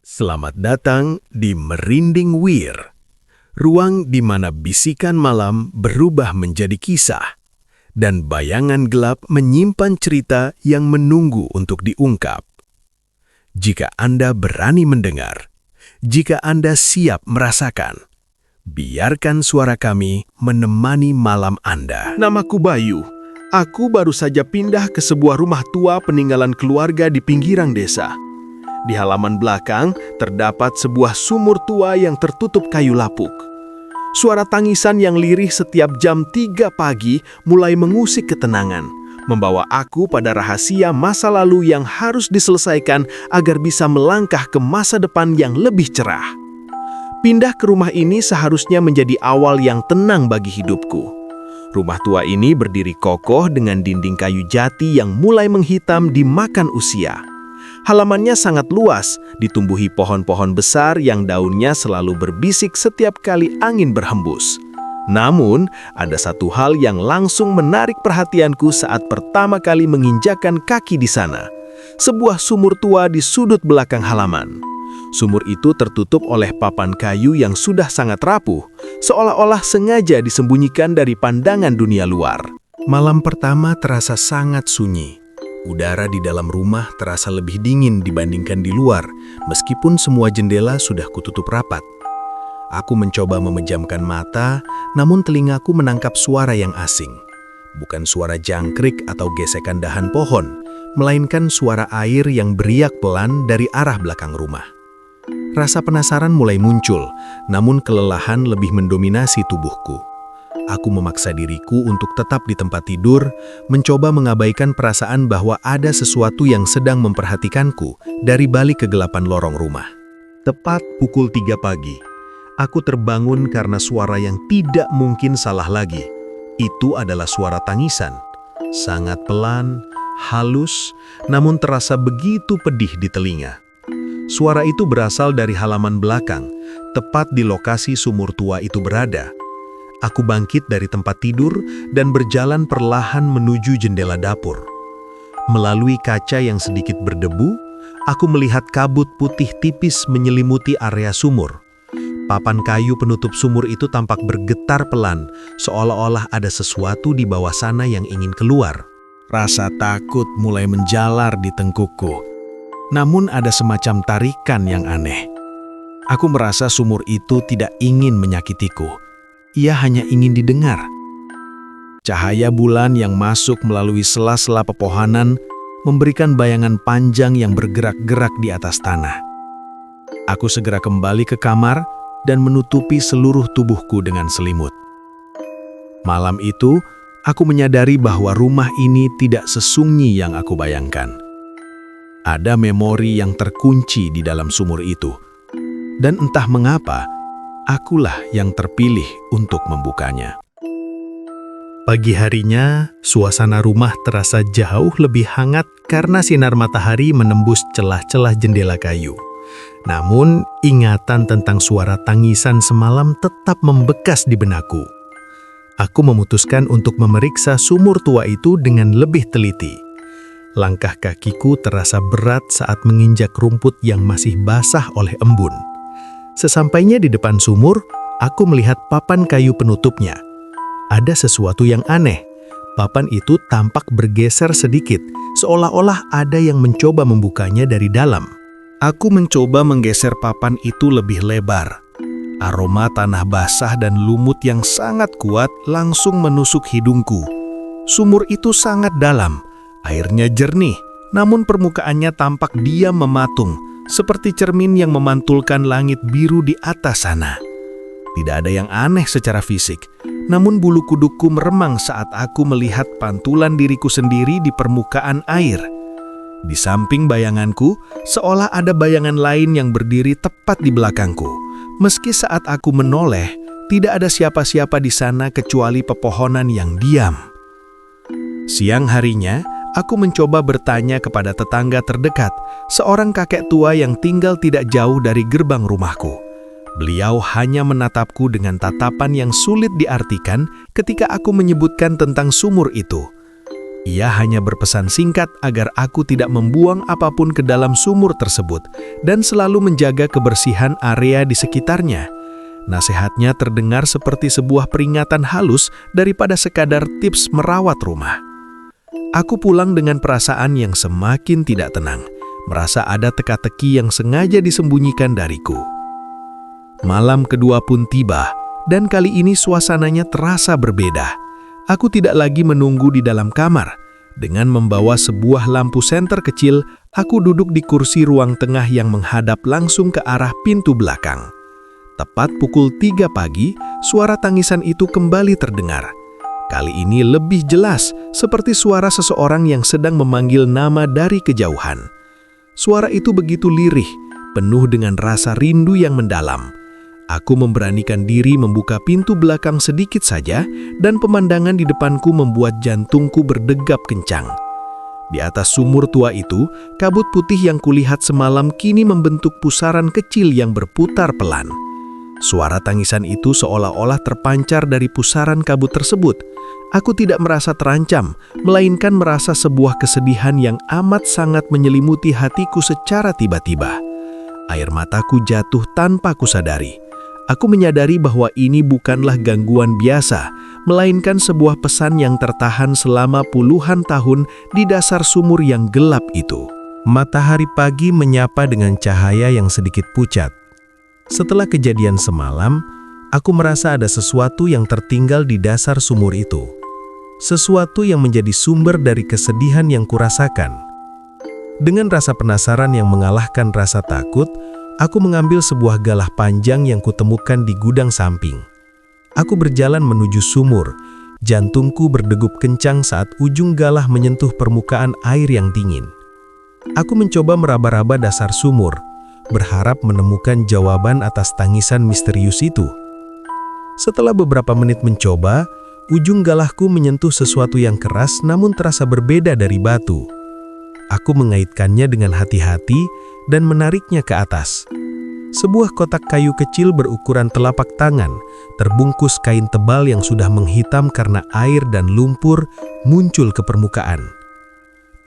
Selamat datang di Merinding Wir, ruang di mana bisikan malam berubah menjadi kisah, dan bayangan gelap menyimpan cerita yang menunggu untuk diungkap. Jika Anda berani mendengar, jika Anda siap merasakan, biarkan suara kami menemani malam Anda. Namaku Bayu. Aku baru saja pindah ke sebuah rumah tua peninggalan keluarga di pinggiran desa. Di halaman belakang terdapat sebuah sumur tua yang tertutup kayu lapuk. Suara tangisan yang lirih setiap jam 3 pagi mulai mengusik ketenangan, membawa aku pada rahasia masa lalu yang harus diselesaikan agar bisa melangkah ke masa depan yang lebih cerah. Pindah ke rumah ini seharusnya menjadi awal yang tenang bagi hidupku. Rumah tua ini berdiri kokoh dengan dinding kayu jati yang mulai menghitam dimakan usia. Halamannya sangat luas, ditumbuhi pohon-pohon besar yang daunnya selalu berbisik setiap kali angin berhembus. Namun, ada satu hal yang langsung menarik perhatianku saat pertama kali menginjakkan kaki di sana. Sebuah sumur tua di sudut belakang halaman. Sumur itu tertutup oleh papan kayu yang sudah sangat rapuh, seolah-olah sengaja disembunyikan dari pandangan dunia luar. Malam pertama terasa sangat sunyi. Udara di dalam rumah terasa lebih dingin dibandingkan di luar, meskipun semua jendela sudah kututup rapat. Aku mencoba memejamkan mata, namun telingaku menangkap suara yang asing. Bukan suara jangkrik atau gesekan dahan pohon, melainkan suara air yang beriak pelan dari arah belakang rumah. Rasa penasaran mulai muncul, namun kelelahan lebih mendominasi tubuhku. Aku memaksa diriku untuk tetap di tempat tidur, mencoba mengabaikan perasaan bahwa ada sesuatu yang sedang memperhatikanku dari balik kegelapan lorong rumah. Tepat pukul 3 pagi, aku terbangun karena suara yang tidak mungkin salah lagi. Itu adalah suara tangisan. Sangat pelan, halus, namun terasa begitu pedih di telinga. Suara itu berasal dari halaman belakang, tepat di lokasi sumur tua itu berada. Aku bangkit dari tempat tidur dan berjalan perlahan menuju jendela dapur. Melalui kaca yang sedikit berdebu, aku melihat kabut putih tipis menyelimuti area sumur. Papan kayu penutup sumur itu tampak bergetar pelan, seolah-olah ada sesuatu di bawah sana yang ingin keluar. Rasa takut mulai menjalar di tengkukku. Namun ada semacam tarikan yang aneh. Aku merasa sumur itu tidak ingin menyakitiku. Ia hanya ingin didengar. Cahaya bulan yang masuk melalui sela-sela pepohonan memberikan bayangan panjang yang bergerak-gerak di atas tanah. Aku segera kembali ke kamar dan menutupi seluruh tubuhku dengan selimut. Malam itu, aku menyadari bahwa rumah ini tidak sesunyi yang aku bayangkan. Ada memori yang terkunci di dalam sumur itu. Dan entah mengapa, akulah yang terpilih untuk membukanya. Pagi harinya, suasana rumah terasa jauh lebih hangat karena sinar matahari menembus celah-celah jendela kayu. Namun, ingatan tentang suara tangisan semalam tetap membekas di benakku. Aku memutuskan untuk memeriksa sumur tua itu dengan lebih teliti. Langkah kakiku terasa berat saat menginjak rumput yang masih basah oleh embun. Sesampainya di depan sumur, aku melihat papan kayu penutupnya. Ada sesuatu yang aneh. Papan itu tampak bergeser sedikit, seolah-olah ada yang mencoba membukanya dari dalam. Aku mencoba menggeser papan itu lebih lebar. Aroma tanah basah dan lumut yang sangat kuat langsung menusuk hidungku. Sumur itu sangat dalam, airnya jernih, namun permukaannya tampak diam mematung, seperti cermin yang memantulkan langit biru di atas sana. Tidak ada yang aneh secara fisik, namun bulu kudukku meremang saat aku melihat pantulan diriku sendiri di permukaan air. Di samping bayanganku, seolah ada bayangan lain yang berdiri tepat di belakangku. Meski saat aku menoleh, tidak ada siapa-siapa di sana kecuali pepohonan yang diam. Siang harinya, aku mencoba bertanya kepada tetangga terdekat, seorang kakek tua yang tinggal tidak jauh dari gerbang rumahku. Beliau hanya menatapku dengan tatapan yang sulit diartikan ketika aku menyebutkan tentang sumur itu. Ia hanya berpesan singkat agar aku tidak membuang apapun ke dalam sumur tersebut dan selalu menjaga kebersihan area di sekitarnya. Nasihatnya terdengar seperti sebuah peringatan halus daripada sekadar tips merawat rumah. Aku pulang dengan perasaan yang semakin tidak tenang, merasa ada teka-teki yang sengaja disembunyikan dariku. Malam kedua pun tiba, dan kali ini suasananya terasa berbeda. Aku tidak lagi menunggu di dalam kamar. Dengan membawa sebuah lampu senter kecil, aku duduk di kursi ruang tengah yang menghadap langsung ke arah pintu belakang. Tepat pukul 3 pagi, suara tangisan itu kembali terdengar. Kali ini lebih jelas, seperti suara seseorang yang sedang memanggil nama dari kejauhan. Suara itu begitu lirih, penuh dengan rasa rindu yang mendalam. Aku memberanikan diri membuka pintu belakang sedikit saja, dan pemandangan di depanku membuat jantungku berdegap kencang. Di atas sumur tua itu, kabut putih yang kulihat semalam kini membentuk pusaran kecil yang berputar pelan. Suara tangisan itu seolah-olah terpancar dari pusaran kabut tersebut. Aku tidak merasa terancam, melainkan merasa sebuah kesedihan yang amat sangat menyelimuti hatiku secara tiba-tiba. Air mataku jatuh tanpa kusadari. Aku menyadari bahwa ini bukanlah gangguan biasa, melainkan sebuah pesan yang tertahan selama puluhan tahun di dasar sumur yang gelap itu. Matahari pagi menyapa dengan cahaya yang sedikit pucat. Setelah kejadian semalam, aku merasa ada sesuatu yang tertinggal di dasar sumur itu. Sesuatu yang menjadi sumber dari kesedihan yang kurasakan. Dengan rasa penasaran yang mengalahkan rasa takut, aku mengambil sebuah galah panjang yang kutemukan di gudang samping. Aku berjalan menuju sumur. Jantungku berdegup kencang saat ujung galah menyentuh permukaan air yang dingin. Aku mencoba meraba-raba dasar sumur, berharap menemukan jawaban atas tangisan misterius itu. Setelah beberapa menit mencoba, ujung galahku menyentuh sesuatu yang keras namun terasa berbeda dari batu. Aku mengaitkannya dengan hati-hati dan menariknya ke atas. Sebuah kotak kayu kecil berukuran telapak tangan, terbungkus kain tebal yang sudah menghitam karena air dan lumpur, muncul ke permukaan.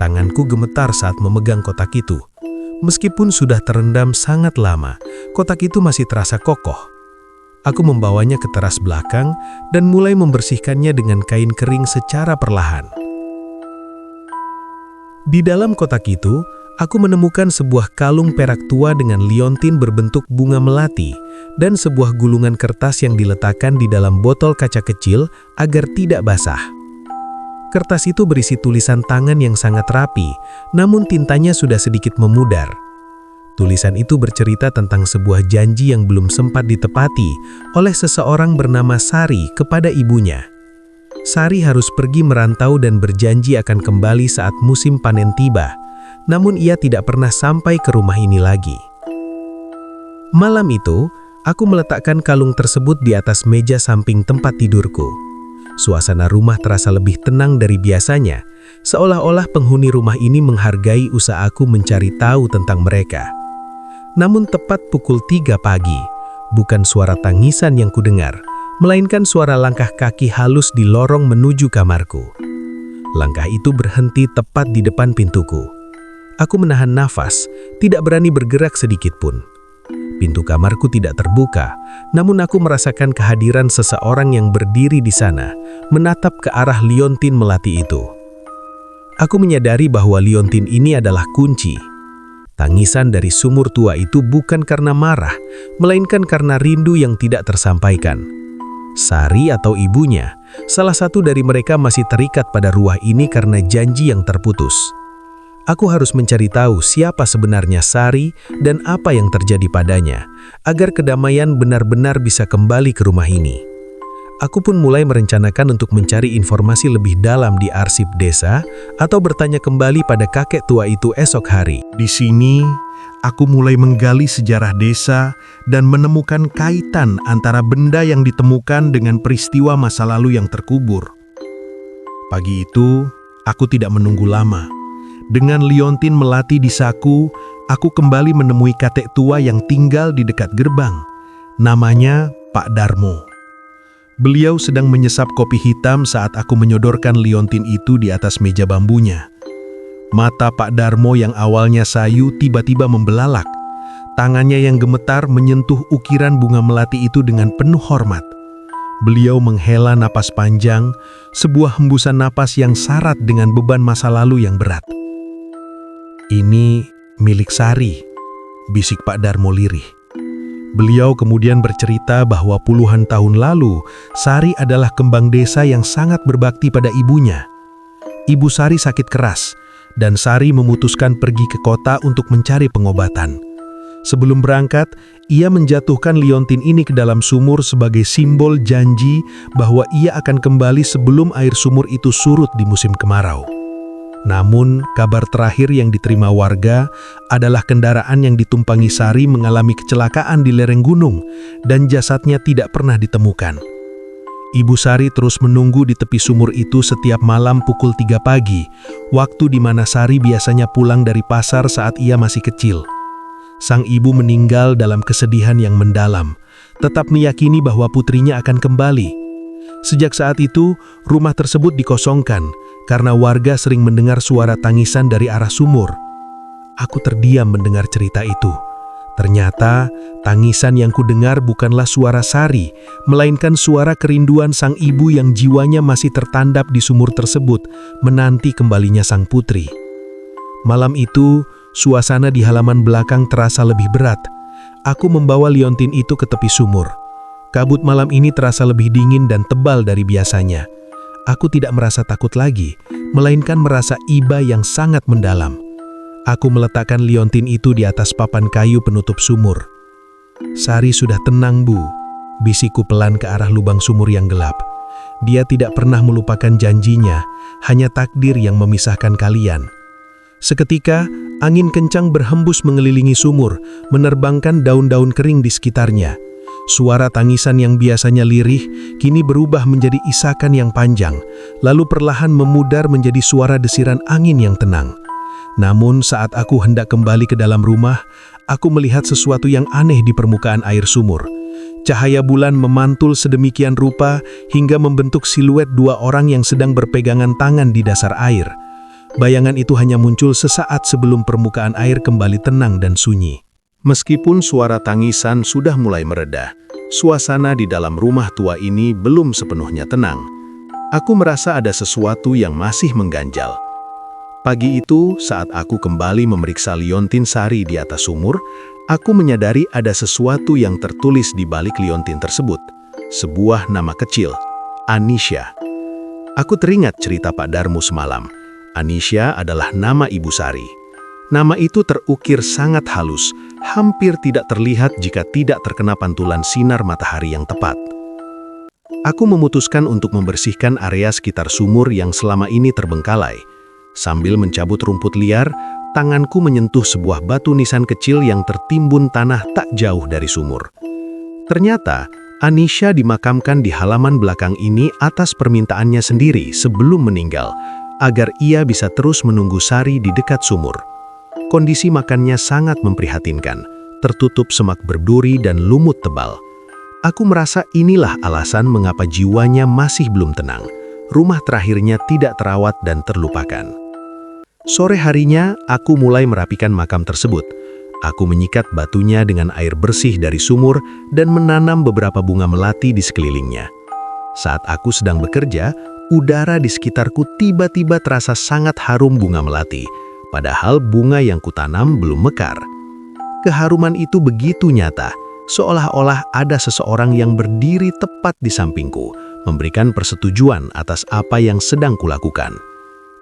Tanganku gemetar saat memegang kotak itu. Meskipun sudah terendam sangat lama, kotak itu masih terasa kokoh. Aku membawanya ke teras belakang dan mulai membersihkannya dengan kain kering secara perlahan. Di dalam kotak itu, aku menemukan sebuah kalung perak tua dengan liontin berbentuk bunga melati dan sebuah gulungan kertas yang diletakkan di dalam botol kaca kecil agar tidak basah. Kertas itu berisi tulisan tangan yang sangat rapi, namun tintanya sudah sedikit memudar. Tulisan itu bercerita tentang sebuah janji yang belum sempat ditepati oleh seseorang bernama Sari kepada ibunya. Sari harus pergi merantau dan berjanji akan kembali saat musim panen tiba, namun ia tidak pernah sampai ke rumah ini lagi. Malam itu, aku meletakkan kalung tersebut di atas meja samping tempat tidurku. Suasana rumah terasa lebih tenang dari biasanya, seolah-olah penghuni rumah ini menghargai usahaku mencari tahu tentang mereka. Namun tepat pukul 3 pagi, bukan suara tangisan yang kudengar, melainkan suara langkah kaki halus di lorong menuju kamarku. Langkah itu berhenti tepat di depan pintuku. Aku menahan nafas, tidak berani bergerak sedikit pun. Pintu kamarku tidak terbuka, namun aku merasakan kehadiran seseorang yang berdiri di sana, menatap ke arah liontin melati itu. Aku menyadari bahwa liontin ini adalah kunci. Tangisan dari sumur tua itu bukan karena marah, melainkan karena rindu yang tidak tersampaikan. Sari atau ibunya, salah satu dari mereka masih terikat pada ruah ini karena janji yang terputus. Aku harus mencari tahu siapa sebenarnya Sari dan apa yang terjadi padanya, agar kedamaian benar-benar bisa kembali ke rumah ini. Aku pun mulai merencanakan untuk mencari informasi lebih dalam di arsip desa atau bertanya kembali pada kakek tua itu esok hari. Di sini, aku mulai menggali sejarah desa dan menemukan kaitan antara benda yang ditemukan dengan peristiwa masa lalu yang terkubur. Pagi itu, aku tidak menunggu lama. Dengan liontin melati di saku, aku kembali menemui kakek tua yang tinggal di dekat gerbang. Namanya Pak Darmo. Beliau sedang menyesap kopi hitam saat aku menyodorkan liontin itu di atas meja bambunya. Mata Pak Darmo yang awalnya sayu tiba-tiba membelalak. Tangannya yang gemetar menyentuh ukiran bunga melati itu dengan penuh hormat. Beliau menghela napas panjang, sebuah hembusan napas yang syarat dengan beban masa lalu yang berat. "Ini milik Sari," bisik Pak Darmo lirih. Beliau kemudian bercerita bahwa puluhan tahun lalu, Sari adalah kembang desa yang sangat berbakti pada ibunya. Ibu Sari sakit keras, dan Sari memutuskan pergi ke kota untuk mencari pengobatan. Sebelum berangkat, ia menjatuhkan liontin ini ke dalam sumur sebagai simbol janji bahwa ia akan kembali sebelum air sumur itu surut di musim kemarau. Namun, kabar terakhir yang diterima warga adalah kendaraan yang ditumpangi Sari mengalami kecelakaan di lereng gunung dan jasadnya tidak pernah ditemukan. Ibu Sari terus menunggu di tepi sumur itu setiap malam pukul 3 pagi, waktu di mana Sari biasanya pulang dari pasar saat ia masih kecil. Sang ibu meninggal dalam kesedihan yang mendalam, tetap meyakini bahwa putrinya akan kembali. Sejak saat itu, rumah tersebut dikosongkan karena warga sering mendengar suara tangisan dari arah sumur. Aku terdiam mendengar cerita itu. Ternyata, tangisan yang kudengar bukanlah suara Sari, melainkan suara kerinduan sang ibu yang jiwanya masih tertandap di sumur tersebut, menanti kembalinya sang putri. Malam itu, suasana di halaman belakang terasa lebih berat. Aku membawa liontin itu ke tepi sumur. Kabut malam ini terasa lebih dingin dan tebal dari biasanya. Aku tidak merasa takut lagi, melainkan merasa iba yang sangat mendalam. Aku meletakkan liontin itu di atas papan kayu penutup sumur. "Sari sudah tenang, Bu," bisikku pelan ke arah lubang sumur yang gelap. "Dia tidak pernah melupakan janjinya, hanya takdir yang memisahkan kalian." Seketika, angin kencang berhembus mengelilingi sumur, menerbangkan daun-daun kering di sekitarnya. Suara tangisan yang biasanya lirih, kini berubah menjadi isakan yang panjang, lalu perlahan memudar menjadi suara desiran angin yang tenang. Namun saat aku hendak kembali ke dalam rumah, aku melihat sesuatu yang aneh di permukaan air sumur. Cahaya bulan memantul sedemikian rupa hingga membentuk siluet dua orang yang sedang berpegangan tangan di dasar air. Bayangan itu hanya muncul sesaat sebelum permukaan air kembali tenang dan sunyi. Meskipun suara tangisan sudah mulai mereda, suasana di dalam rumah tua ini belum sepenuhnya tenang. Aku merasa ada sesuatu yang masih mengganjal. Pagi itu, saat aku kembali memeriksa liontin Sari di atas sumur, aku menyadari ada sesuatu yang tertulis di balik liontin tersebut. Sebuah nama kecil, Anisha. Aku teringat cerita Pak Darmo semalam. Anisha adalah nama Ibu Sari. Nama itu terukir sangat halus, hampir tidak terlihat jika tidak terkena pantulan sinar matahari yang tepat. Aku memutuskan untuk membersihkan area sekitar sumur yang selama ini terbengkalai. Sambil mencabut rumput liar, tanganku menyentuh sebuah batu nisan kecil yang tertimbun tanah tak jauh dari sumur. Ternyata, Anisha dimakamkan di halaman belakang ini atas permintaannya sendiri sebelum meninggal, agar ia bisa terus menunggu Sari di dekat sumur. Kondisi makannya sangat memprihatinkan, tertutup semak berduri dan lumut tebal. Aku merasa inilah alasan mengapa jiwanya masih belum tenang. Rumah terakhirnya tidak terawat dan terlupakan. Sore harinya, aku mulai merapikan makam tersebut. Aku menyikat batunya dengan air bersih dari sumur dan menanam beberapa bunga melati di sekelilingnya. Saat aku sedang bekerja, udara di sekitarku tiba-tiba terasa sangat harum bunga melati. Padahal bunga yang kutanam belum mekar. Keharuman itu begitu nyata, seolah-olah ada seseorang yang berdiri tepat di sampingku, memberikan persetujuan atas apa yang sedang kulakukan.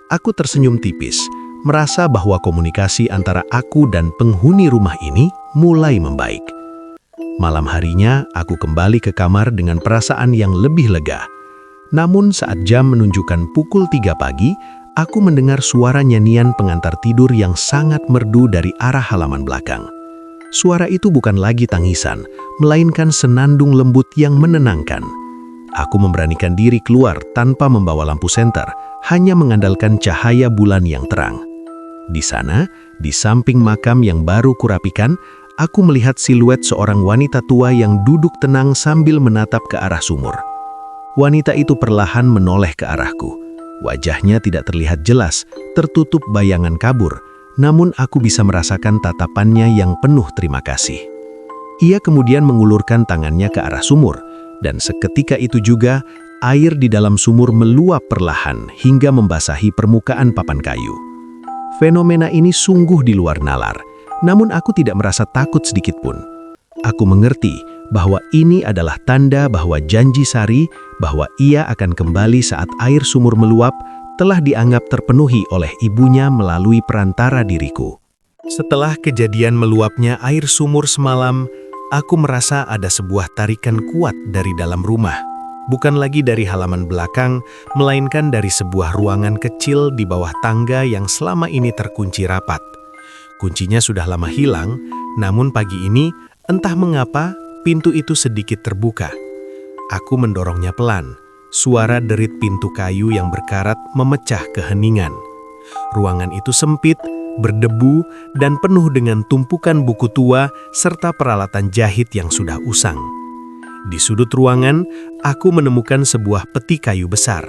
Aku tersenyum tipis, merasa bahwa komunikasi antara aku dan penghuni rumah ini mulai membaik. Malam harinya, aku kembali ke kamar dengan perasaan yang lebih lega. Namun saat jam menunjukkan pukul 3 pagi, aku mendengar suara nyanyian pengantar tidur yang sangat merdu dari arah halaman belakang. Suara itu bukan lagi tangisan, melainkan senandung lembut yang menenangkan. Aku memberanikan diri keluar tanpa membawa lampu senter, hanya mengandalkan cahaya bulan yang terang. Di sana, di samping makam yang baru kurapikan, aku melihat siluet seorang wanita tua yang duduk tenang sambil menatap ke arah sumur. Wanita itu perlahan menoleh ke arahku. Wajahnya tidak terlihat jelas, tertutup bayangan kabur, namun aku bisa merasakan tatapannya yang penuh terima kasih. Ia kemudian mengulurkan tangannya ke arah sumur, dan seketika itu juga air di dalam sumur meluap perlahan hingga membasahi permukaan papan kayu. Fenomena ini sungguh di luar nalar, namun aku tidak merasa takut sedikit pun. Aku mengerti bahwa ini adalah tanda bahwa janji Sari bahwa ia akan kembali saat air sumur meluap telah dianggap terpenuhi oleh ibunya melalui perantara diriku. Setelah kejadian meluapnya air sumur semalam, aku merasa ada sebuah tarikan kuat dari dalam rumah. Bukan lagi dari halaman belakang, melainkan dari sebuah ruangan kecil di bawah tangga yang selama ini terkunci rapat. Kuncinya sudah lama hilang, namun pagi ini, entah mengapa, pintu itu sedikit terbuka. Aku mendorongnya pelan. Suara derit pintu kayu yang berkarat memecah keheningan. Ruangan itu sempit, berdebu, dan penuh dengan tumpukan buku tua serta peralatan jahit yang sudah usang. Di sudut ruangan, aku menemukan sebuah peti kayu besar.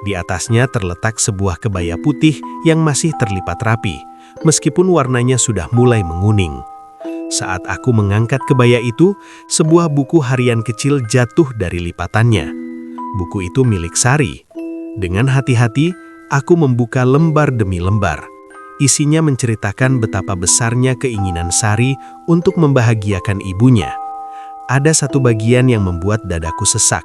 Di atasnya terletak sebuah kebaya putih yang masih terlipat rapi, meskipun warnanya sudah mulai menguning. Saat aku mengangkat kebaya itu, sebuah buku harian kecil jatuh dari lipatannya. Buku itu milik Sari. Dengan hati-hati, aku membuka lembar demi lembar. Isinya menceritakan betapa besarnya keinginan Sari untuk membahagiakan ibunya. Ada satu bagian yang membuat dadaku sesak.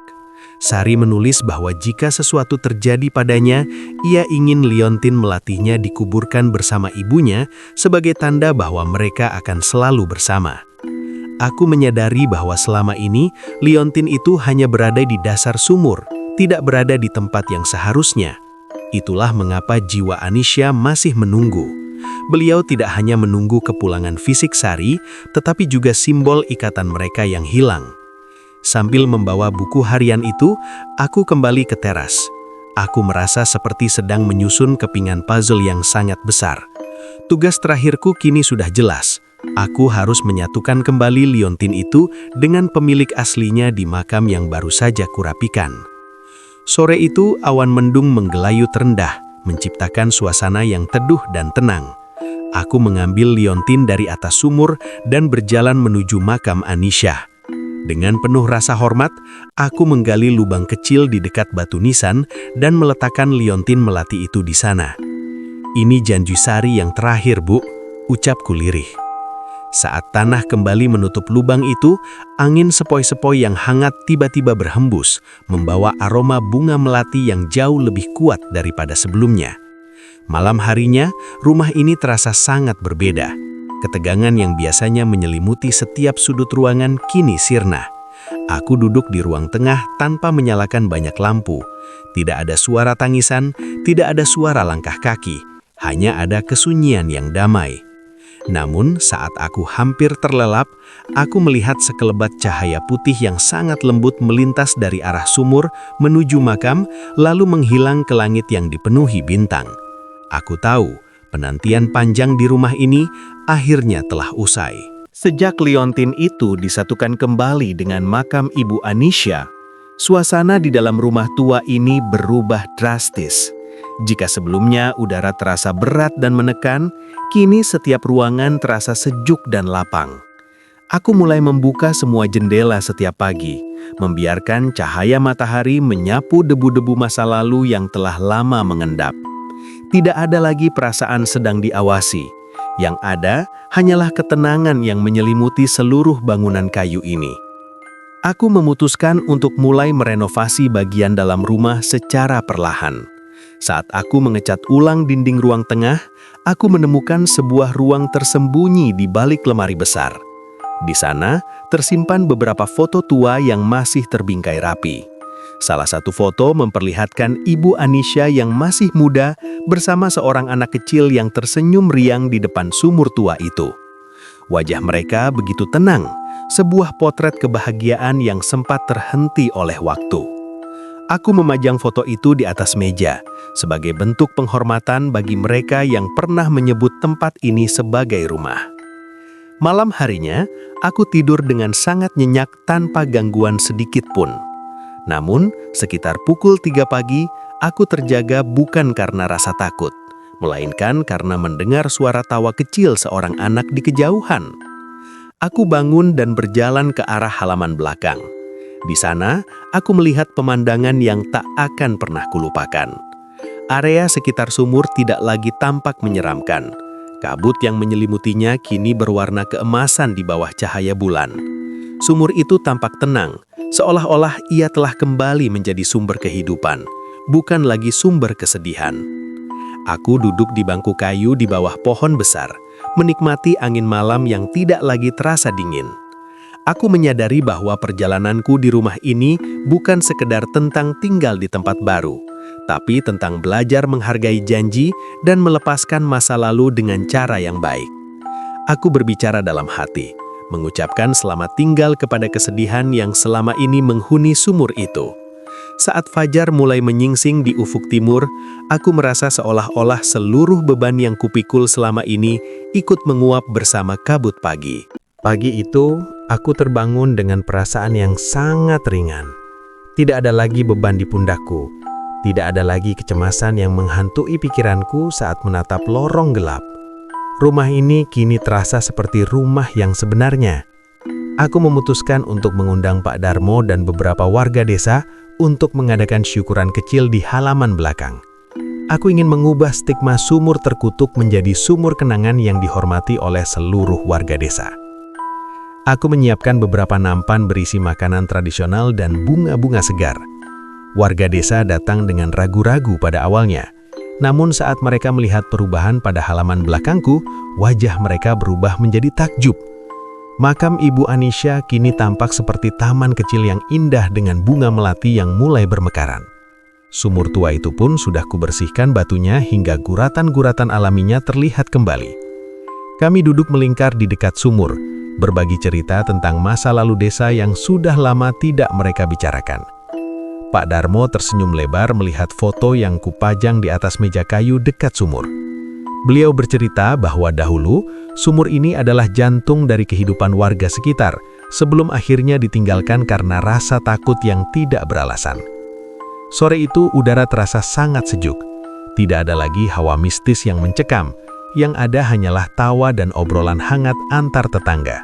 Sari menulis bahwa jika sesuatu terjadi padanya, ia ingin Liontin melatihnya dikuburkan bersama ibunya sebagai tanda bahwa mereka akan selalu bersama. Aku menyadari bahwa selama ini Liontin itu hanya berada di dasar sumur, tidak berada di tempat yang seharusnya. Itulah mengapa jiwa Anisha masih menunggu. Beliau tidak hanya menunggu kepulangan fisik Sari, tetapi juga simbol ikatan mereka yang hilang. Sambil membawa buku harian itu, aku kembali ke teras. Aku merasa seperti sedang menyusun kepingan puzzle yang sangat besar. Tugas terakhirku kini sudah jelas. Aku harus menyatukan kembali Liontin itu dengan pemilik aslinya di makam yang baru saja kurapikan. Sore itu, awan mendung menggelayut rendah, menciptakan suasana yang teduh dan tenang. Aku mengambil Liontin dari atas sumur dan berjalan menuju makam Anisha. Dengan penuh rasa hormat, aku menggali lubang kecil di dekat batu nisan dan meletakkan Liontin melati itu di sana. "Ini janji Sari yang terakhir, Bu," ucapku lirih. Saat tanah kembali menutup lubang itu, angin sepoi-sepoi yang hangat tiba-tiba berhembus, membawa aroma bunga melati yang jauh lebih kuat daripada sebelumnya. Malam harinya, rumah ini terasa sangat berbeda. Ketegangan yang biasanya menyelimuti setiap sudut ruangan kini sirna. Aku duduk di ruang tengah tanpa menyalakan banyak lampu. Tidak ada suara tangisan, tidak ada suara langkah kaki. Hanya ada kesunyian yang damai. Namun, saat aku hampir terlelap, aku melihat sekelebat cahaya putih yang sangat lembut melintas dari arah sumur menuju makam, lalu menghilang ke langit yang dipenuhi bintang. Aku tahu, penantian panjang di rumah ini akhirnya telah usai. Sejak Liontin itu disatukan kembali dengan makam Ibu Anisha, suasana di dalam rumah tua ini berubah drastis. Jika sebelumnya udara terasa berat dan menekan, kini setiap ruangan terasa sejuk dan lapang. Aku mulai membuka semua jendela setiap pagi, membiarkan cahaya matahari menyapu debu-debu masa lalu yang telah lama mengendap. Tidak ada lagi perasaan sedang diawasi. Yang ada hanyalah ketenangan yang menyelimuti seluruh bangunan kayu ini. Aku memutuskan untuk mulai merenovasi bagian dalam rumah secara perlahan. Saat aku mengecat ulang dinding ruang tengah, aku menemukan sebuah ruang tersembunyi di balik lemari besar. Di sana tersimpan beberapa foto tua yang masih terbingkai rapi. Salah satu foto memperlihatkan Ibu Anisha yang masih muda bersama seorang anak kecil yang tersenyum riang di depan sumur tua itu. Wajah mereka begitu tenang, sebuah potret kebahagiaan yang sempat terhenti oleh waktu. Aku memajang foto itu di atas meja, sebagai bentuk penghormatan bagi mereka yang pernah menyebut tempat ini sebagai rumah. Malam harinya, aku tidur dengan sangat nyenyak tanpa gangguan sedikit pun. Namun, sekitar pukul 3 pagi, aku terjaga bukan karena rasa takut, melainkan karena mendengar suara tawa kecil seorang anak di kejauhan. Aku bangun dan berjalan ke arah halaman belakang. Di sana, aku melihat pemandangan yang tak akan pernah kulupakan. Area sekitar sumur tidak lagi tampak menyeramkan. Kabut yang menyelimutinya kini berwarna keemasan di bawah cahaya bulan. Sumur itu tampak tenang, seolah-olah ia telah kembali menjadi sumber kehidupan, bukan lagi sumber kesedihan. Aku duduk di bangku kayu di bawah pohon besar, menikmati angin malam yang tidak lagi terasa dingin. Aku menyadari bahwa perjalananku di rumah ini bukan sekedar tentang tinggal di tempat baru, tapi tentang belajar menghargai janji dan melepaskan masa lalu dengan cara yang baik. Aku berbicara dalam hati, mengucapkan selamat tinggal kepada kesedihan yang selama ini menghuni sumur itu. Saat fajar mulai menyingsing di ufuk timur, aku merasa seolah-olah seluruh beban yang kupikul selama ini ikut menguap bersama kabut pagi. Pagi itu, aku terbangun dengan perasaan yang sangat ringan. Tidak ada lagi beban di pundakku. Tidak ada lagi kecemasan yang menghantui pikiranku saat menatap lorong gelap. Rumah ini kini terasa seperti rumah yang sebenarnya. Aku memutuskan untuk mengundang Pak Darmo dan beberapa warga desa untuk mengadakan syukuran kecil di halaman belakang. Aku ingin mengubah stigma sumur terkutuk menjadi sumur kenangan yang dihormati oleh seluruh warga desa. Aku menyiapkan beberapa nampan berisi makanan tradisional dan bunga-bunga segar. Warga desa datang dengan ragu-ragu pada awalnya. Namun saat mereka melihat perubahan pada halaman belakangku, wajah mereka berubah menjadi takjub. Makam Ibu Anisha kini tampak seperti taman kecil yang indah dengan bunga melati yang mulai bermekaran. Sumur tua itu pun sudah kubersihkan batunya hingga guratan-guratan alaminya terlihat kembali. Kami duduk melingkar di dekat sumur, berbagi cerita tentang masa lalu desa yang sudah lama tidak mereka bicarakan. Pak Darmo tersenyum lebar melihat foto yang kupajang di atas meja kayu dekat sumur. Beliau bercerita bahwa dahulu, sumur ini adalah jantung dari kehidupan warga sekitar, sebelum akhirnya ditinggalkan karena rasa takut yang tidak beralasan. Sore itu udara terasa sangat sejuk. Tidak ada lagi hawa mistis yang mencekam, yang ada hanyalah tawa dan obrolan hangat antar tetangga.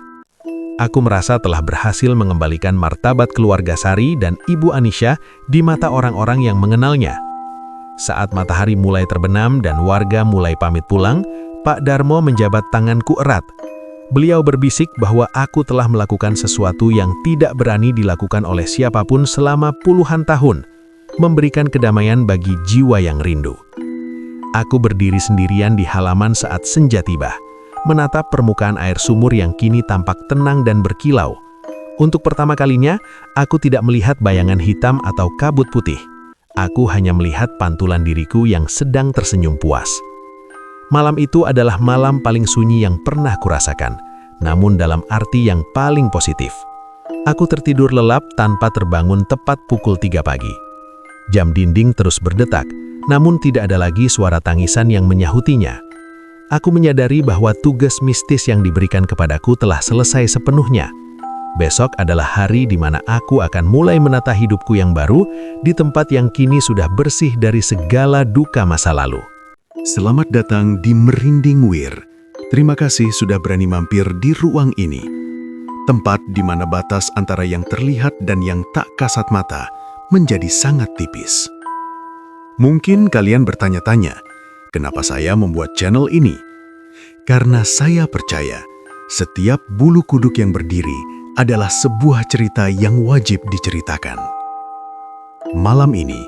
Aku merasa telah berhasil mengembalikan martabat keluarga Sari dan Ibu Anisha di mata orang-orang yang mengenalnya. Saat matahari mulai terbenam dan warga mulai pamit pulang, Pak Darmo menjabat tanganku erat. Beliau berbisik bahwa aku telah melakukan sesuatu yang tidak berani dilakukan oleh siapapun selama puluhan tahun, memberikan kedamaian bagi jiwa yang rindu. Aku berdiri sendirian di halaman saat senja tiba, menatap permukaan air sumur yang kini tampak tenang dan berkilau. Untuk pertama kalinya, aku tidak melihat bayangan hitam atau kabut putih. Aku hanya melihat pantulan diriku yang sedang tersenyum puas. Malam itu adalah malam paling sunyi yang pernah kurasakan, namun dalam arti yang paling positif. Aku tertidur lelap tanpa terbangun tepat pukul 3 pagi. Jam dinding terus berdetak, namun tidak ada lagi suara tangisan yang menyahutinya. Aku menyadari bahwa tugas mistis yang diberikan kepadaku telah selesai sepenuhnya. Besok adalah hari di mana aku akan mulai menata hidupku yang baru di tempat yang kini sudah bersih dari segala duka masa lalu. Selamat datang di Merinding Wir. Terima kasih sudah berani mampir di ruang ini. Tempat di mana batas antara yang terlihat dan yang tak kasat mata menjadi sangat tipis. Mungkin kalian bertanya-tanya, kenapa saya membuat channel ini? Karena saya percaya, setiap bulu kuduk yang berdiri adalah sebuah cerita yang wajib diceritakan. Malam ini,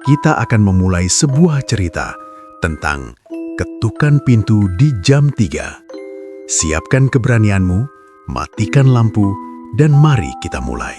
kita akan memulai sebuah cerita tentang ketukan pintu di jam 3. Siapkan keberanianmu, matikan lampu, dan mari kita mulai.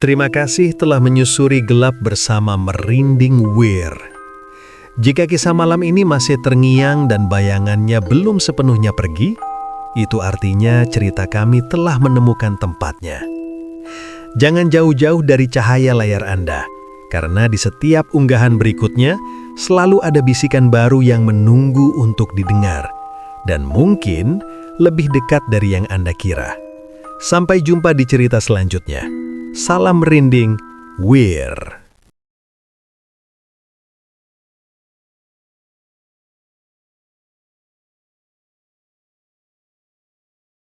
Terima kasih telah menyusuri gelap bersama Merinding Weir. Jika kisah malam ini masih terngiang dan bayangannya belum sepenuhnya pergi, itu artinya cerita kami telah menemukan tempatnya. Jangan jauh-jauh dari cahaya layar Anda, karena di setiap unggahan berikutnya selalu ada bisikan baru yang menunggu untuk didengar, dan mungkin lebih dekat dari yang Anda kira. Sampai jumpa di cerita selanjutnya. Salam merinding, Weir.